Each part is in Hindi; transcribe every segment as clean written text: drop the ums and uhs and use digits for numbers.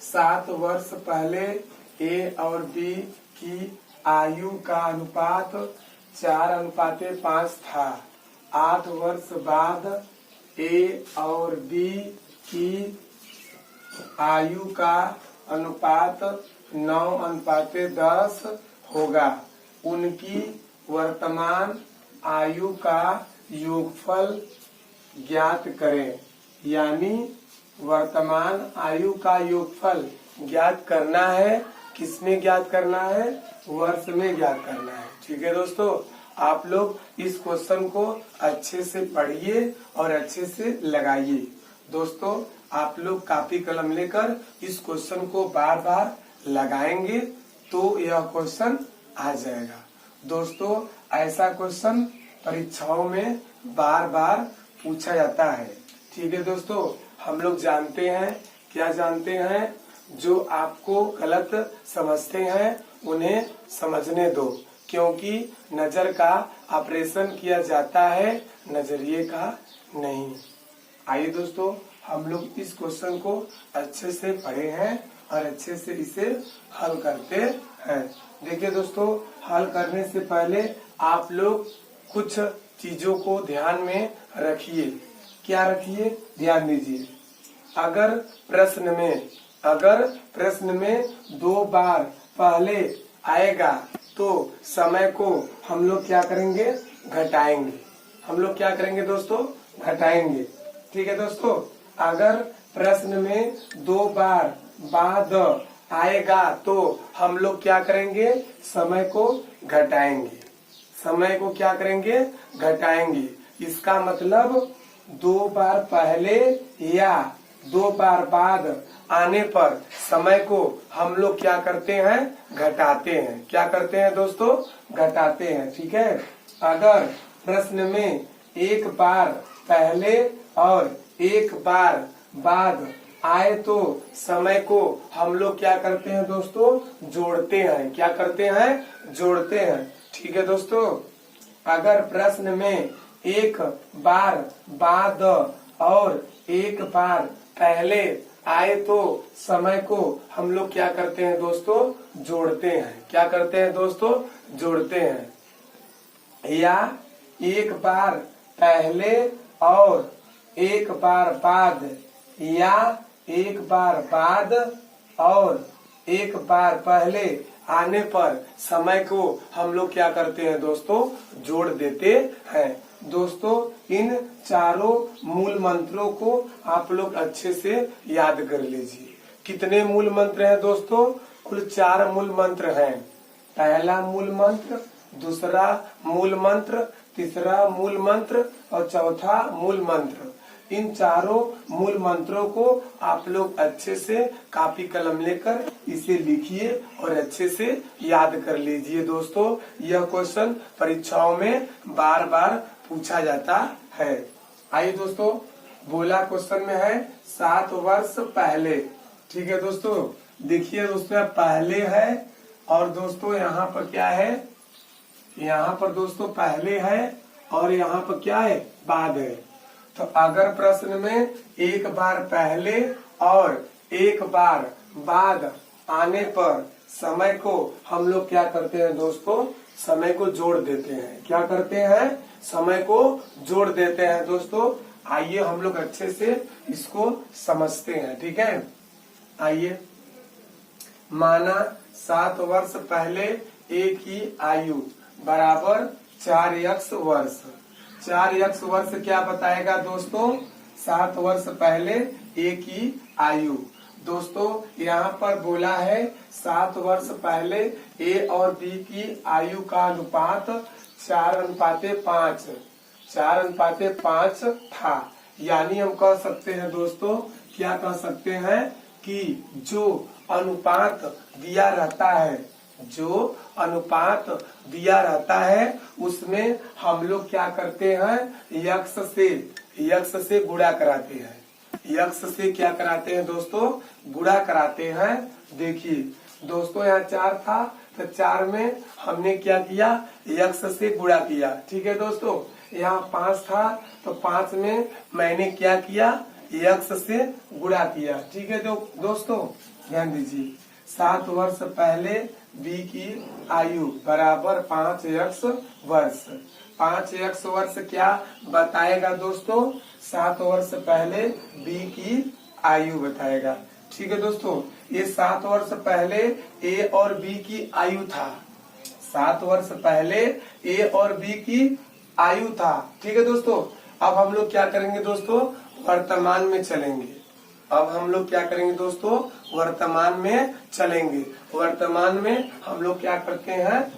7 वर्ष पहले ए और बी की आयु का अनुपात 4:5 था। 8 वर्ष बाद ए और बी की आयु का अनुपात 9:10 होगा। उनकी वर्तमान आयु का योगफल ज्ञात करें। यानी वर्तमान आयु का योगफल ज्ञात करना है। किसमें ज्ञात करना है? वर्ष में ज्ञात करना है। ठीक है दोस्तों, आप लोग इस क्वेश्चन को अच्छे से पढ़िए और अच्छे से लगाइए। दोस्तों, आप लोग कापी कलम लेकर इस क्वेश्चन को बार बार लगाएंगे तो यह क्वेश्चन आ जाएगा। दोस्तों, ऐसा क्वेश्चन परीक्षाओं में बार बार पूछा जाता है। ठीक है दोस्तों, हम लोग जानते हैं, क्या जानते हैं? जो आपको गलत समझते हैं उन्हें समझने दो, क्योंकि नजर का ऑपरेशन किया जाता है, नजरिए का नहीं। आइए दोस्तों, हम लोग इस क्वेश्चन को अच्छे से पढ़े हैं और अच्छे से इसे हल करते हैं। देखिए दोस्तों, हल करने से पहले आप लोग कुछ चीजों को ध्यान में रखिए। क्या रखिए? ध्यान दीजिए। अगर प्रश्न में 2 बार पहले आएगा तो समय को हम लोग क्या करेंगे? घटाएंगे। हम लोग क्या करेंगे दोस्तों? घटाएंगे। ठीक है दोस्तों, अगर प्रश्न में 2 बार बाद आएगा तो हम लोग क्या करेंगे? समय को घटाएंगे। समय को क्या करेंगे? घटाएंगे। इसका मतलब 2 बार पहले या 2 बार बाद आने पर समय को हम लोग क्या करते हैं? घटाते हैं। क्या करते हैं दोस्तों? घटाते हैं। ठीक है। अगर प्रश्न में 1 बार पहले और 1 बार बाद आए तो समय को हम लोग क्या करते हैं दोस्तों? जोड़ते हैं। क्या करते हैं? जोड़ते हैं। ठीक है दोस्तों, अगर प्रश्न में 1 बार बाद और 1 बार पहले आए तो समय को हम लोग क्या करते हैं दोस्तों? जोड़ते हैं। क्या करते हैं दोस्तों? जोड़ते हैं। या 1 बार पहले और 1 बार बाद, या 1 बार बाद और 1 बार पहले आने पर समय को हम लोग क्या करते हैं दोस्तों? जोड़ देते हैं। दोस्तों, इन चारों मूल मंत्रों को आप लोग अच्छे से याद कर लीजिए। कितने मूल मंत्र हैं दोस्तों? कुल 4 मूल मंत्र हैं। पहला मूल मंत्र, दूसरा मूल मंत्र, तीसरा मूल मंत्र और चौथा मूल मंत्र। इन चारों मूल मंत्रों को आप लोग अच्छे से कॉपी कलम लेकर इसे लिखिए और अच्छे से याद कर लीजिए। दोस्तों, यह क्वेश्चन परीक्षाओं में बार बार पूछा जाता है। आइए दोस्तों, बोला क्वेश्चन में है 7 वर्ष पहले। ठीक है दोस्तों, देखिए दोस्तों, पहले है और दोस्तों यहाँ पर क्या है? यहाँ पर दोस्तों पहले है और यहाँ पर क्या है? बाद है। तो अगर प्रश्न में 1 बार पहले और 1 बार बाद आने पर समय को हम लोग क्या करते हैं दोस्तों? समय को जोड़ देते हैं। क्या करते हैं? समय को जोड़ देते हैं। दोस्तों, आइए हम लोग अच्छे से इसको समझते हैं। ठीक है, आइए। माना 7 वर्ष पहले ए की आयु बराबर 4x वर्ष। 4x वर्ष क्या बताएगा दोस्तों? 7 वर्ष पहले ए की आयु। दोस्तों, यहाँ पर बोला है 7 वर्ष पहले ए और बी की आयु का अनुपात 4:5 4:5 था। यानी हम कह सकते हैं दोस्तों, क्या कह सकते हैं कि जो अनुपात दिया रहता है, जो अनुपात दिया रहता है उसमें हम लोग क्या करते हैं? यक्स से गुणा कराते हैं। यक्स से क्या कराते हैं दोस्तों? गुणा कराते हैं। देखिए दोस्तों, यहाँ 4 था तो 4 में हमने क्या किया? यक्स से गुणा किया। ठीक है दोस्तों, यहाँ 5 था तो 5 में मैंने क्या किया? x से गुणा किया। ठीक है दोस्तों, ध्यान दीजिए। 7 वर्ष पहले b की आयु बराबर 5x वर्ष। 5x वर्ष क्या बताएगा दोस्तों? 7 वर्ष पहले b की आयु बताएगा। ठीक है दोस्तों, ये 7 वर्ष पहले a और b की आयु था। 7 वर्ष पहले a और b की आयु था। ठीक है दोस्तों, अब हम लोग क्या करेंगे दोस्तों? वर्तमान में चलेंगे। अब हम लोग क्या करेंगे दोस्तों? वर्तमान में चलेंगे। वर्तमान में हम लोग क्या करते हैं?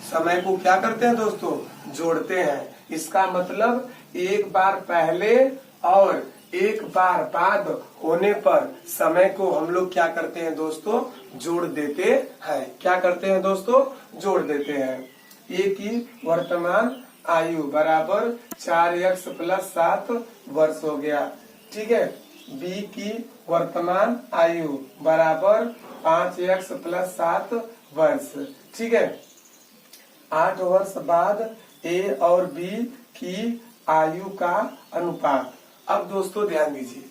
समय को क्या करते हैं दोस्तों? जोड़ते हैं। इसका मतलब एक बार पहले और एक बार बाद होने पर समय को हम लोग क्या करते हैं दोस्तों? जोड़ देते हैं। क्या करते हैं दोस्तों? जोड़ देते हैं। ए की वर्तमान आयु बराबर 4x + 7 वर्ष हो गया। ठीक है। बी की वर्तमान आयु बराबर 5x + 7 वर्ष। ठीक है। 8 वर्ष बाद ए और बी की आयु का अनुपात। अब दोस्तों ध्यान दीजिए,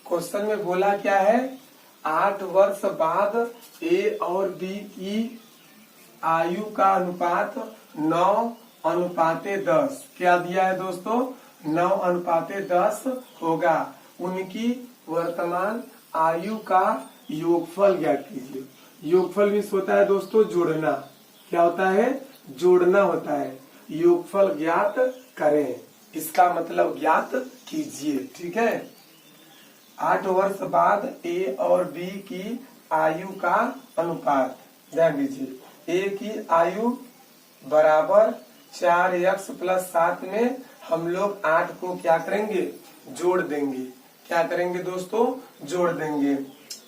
क्वेश्चन में बोला क्या है? 8 वर्ष बाद ए और बी की आयु का अनुपात 9:10। क्या दिया है दोस्तों? 9:10 होगा। उनकी वर्तमान आयु का योगफल ज्ञात कीजिए। योगफल भी होता है दोस्तों जोड़ना। क्या होता है? जोड़ना होता है। योगफल ज्ञात करें, इसका मतलब ज्ञात कीजिए। ठीक है। 8 वर्ष बाद ए और बी की आयु का अनुपात। ध्यान दीजिए, ए की आयु बराबर 4x + 7 में हम लोग 8 को क्या करेंगे? जोड़ देंगे। क्या करेंगे दोस्तों? जोड़ देंगे।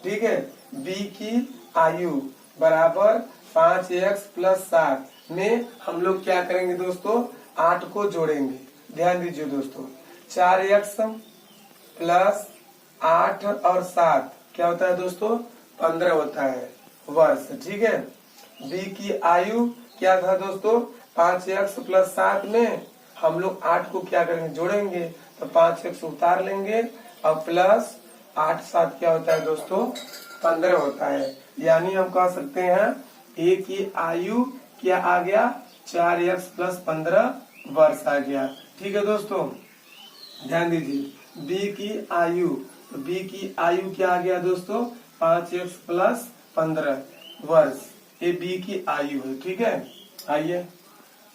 ठीक है। बी की आयु बराबर 5x + 7 में हम लोग क्या करेंगे दोस्तों? 8 को जोड़ेंगे। ध्यान दीजिए दोस्तों, 4x + 8 और 7 क्या होता है दोस्तों? 15 होता है वर्ष। ठीक है। बी की आयु क्या था दोस्तों? 5x + 7 में हम लोग 8 को क्या करेंगे? जोड़ेंगे। तो 5x उतार लेंगे और प्लस 8 7 क्या होता है दोस्तों? 15 होता है। यानी हम कह सकते हैं ए की आयु क्या आ गया? 4x + 15 वर्ष आ गया। ठीक है दोस्तों, ध्यान दीजिए। बी की आयु, तो बी की आयु क्या आ गया दोस्तों? 5x + 15 वर्ष। ये बी की आयु है। ठीक है। आइए,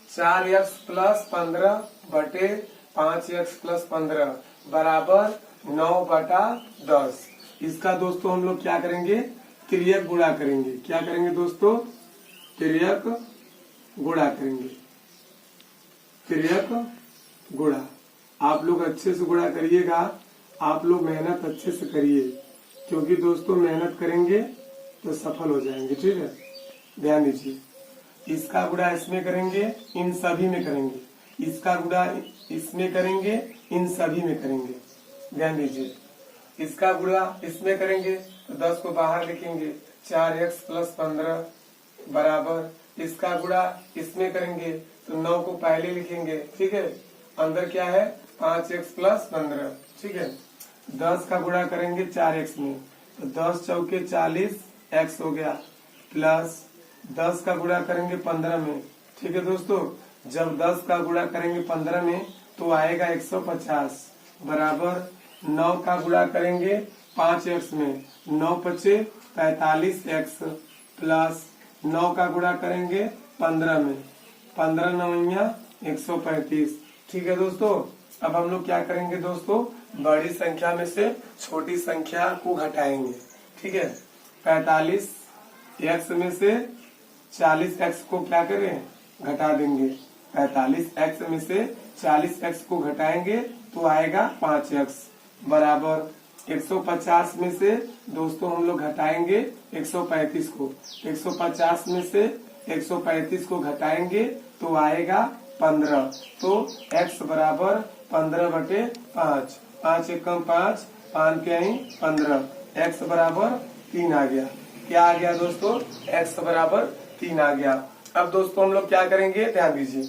4x + 15 बटे 5x + 15 बराबर 9/10। इसका दोस्तों हम लोग क्या करेंगे? तिर्यक गुणा करेंगे। क्या करेंगे दोस्तों? तिर्यक गुणा करेंगे। तिर्यक गुणा। आप लोग अच्छे से गुणा करिएगा। आप लोग मेहनत अच्छे से करिए, क्योंकि दोस्तों मेहनत करेंगे तो सफल हो जाएंगे। ठीक है। ध्यान दीजिए, इसका गुणा इसमें करेंगे, इन सभी में करेंगे। इसका गुणा इसमें करेंगे, इन सभी में करेंगे। ध्यान दीजिए, इसका गुणा इसमें करेंगे तो 10 को बाहर लिखेंगे। 4x + 15 बराबर, इसका गुणा इसमें करेंगे तो 9 को पहले लिखेंगे। ठीक है। अंदर क्या है? 5x + 15। ठीक है। 10 का गुणा करेंगे 4x में तो 10 चौके 40 x हो गया, प्लस 10 का गुणा करेंगे 15 में। ठीक है दोस्तों, जब 10 का गुणा करेंगे 15 में तो आएगा 150 बराबर 9 का गुणा करेंगे 5x में, 9 पचे 45x प्लस 9 का गुणा करेंगे 15 में, 15 9 135। ठीक है दोस्तों, अब हम लोग क्या करेंगे दोस्तों? बड़ी संख्या में से छोटी संख्या को घटाएंगे। ठीक है। 45x में से 40x को क्या करें? घटा देंगे। 45x में से 40x को घटाएंगे तो आएगा 5x बराबर 150 में से दोस्तों हम लोग घटाएंगे 135 को। 150 में से 135 को घटाएंगे तो आएगा 15। तो x बराबर 15/5। 5 एकम 5, 5 के आई 15। x बराबर 3 आ गया। क्या आ गया दोस्तों? x बराबर 3 आ गया। अब दोस्तों हम लोग क्या करेंगे? ध्यान दीजिए,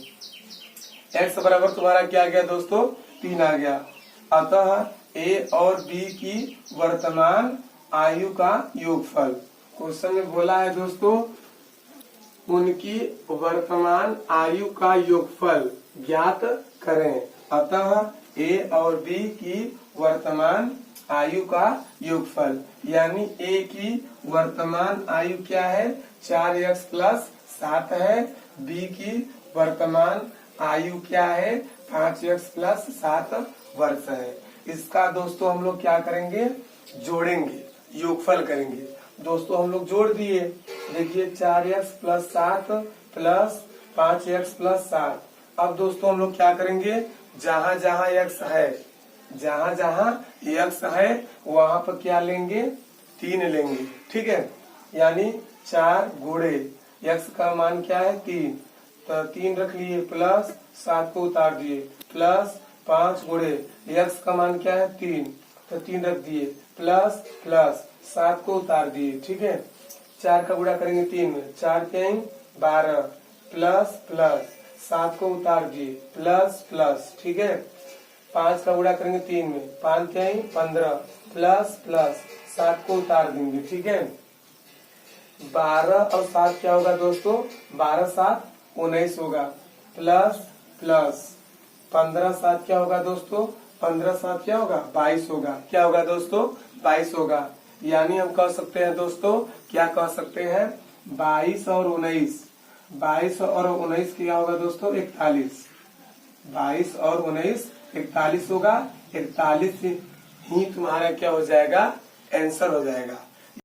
x बराबर तुम्हारा क्या आ गया दोस्तों? 3 आ गया। अतः ए और बी की वर्तमान आयु का योगफल। क्वेश्चन में बोला है दोस्तों उनकी वर्तमान आयु का योगफल ज्ञात करें। अतः ए और बी की वर्तमान आयु का योगफल यानी ए की वर्तमान आयु क्या है 4x प्लस 7 है। बी की वर्तमान आयु क्या है 5x प्लस 7 वर्ष है। इसका दोस्तों हम लोग क्या करेंगे जोड़ेंगे योगफल करेंगे। दोस्तों हम लोग जोड़ दिए देखिए 4x plus 7 plus 5x plus 7। अब दोस्तों हम लोग क्या करेंगे जहाँ जहाँ x है वहाँ पर क्या लेंगे 3 लेंगे। ठीक है यानी 4 गुणे x का मान क्या है 3 तो 3 रख लिए प्लस 7 को उतार दिए प्लस 5 गुणे x का मान क्या है 3 तो 3 रख दिए प्लस प्लस 7 को उतार दिए। ठीक है 4 का गुणा करेंगे 3 में 4 के 12 प्लस प्लस 7 को उतार दिए प्लस प्लस। ठीक है 5 का गुणा करेंगे 3 में 5 के 15 प्लस प्लस 7 को उतार देंगे। ठीक है 12 और 7 क्या होगा दोस्तों 12 7 19 होगा प्लस प्लस 15 7 क्या होगा दोस्तों 15 7 क्या होगा 22 होगा। क्या होगा दोस्तों 22 होगा। यानी हम कह सकते हैं दोस्तों क्या कह सकते हैं 22 और 19 क्या होगा दोस्तों 41। 22 और 19 41 होगा। 41 ही तुम्हारा क्या हो जाएगा आंसर हो जाएगा।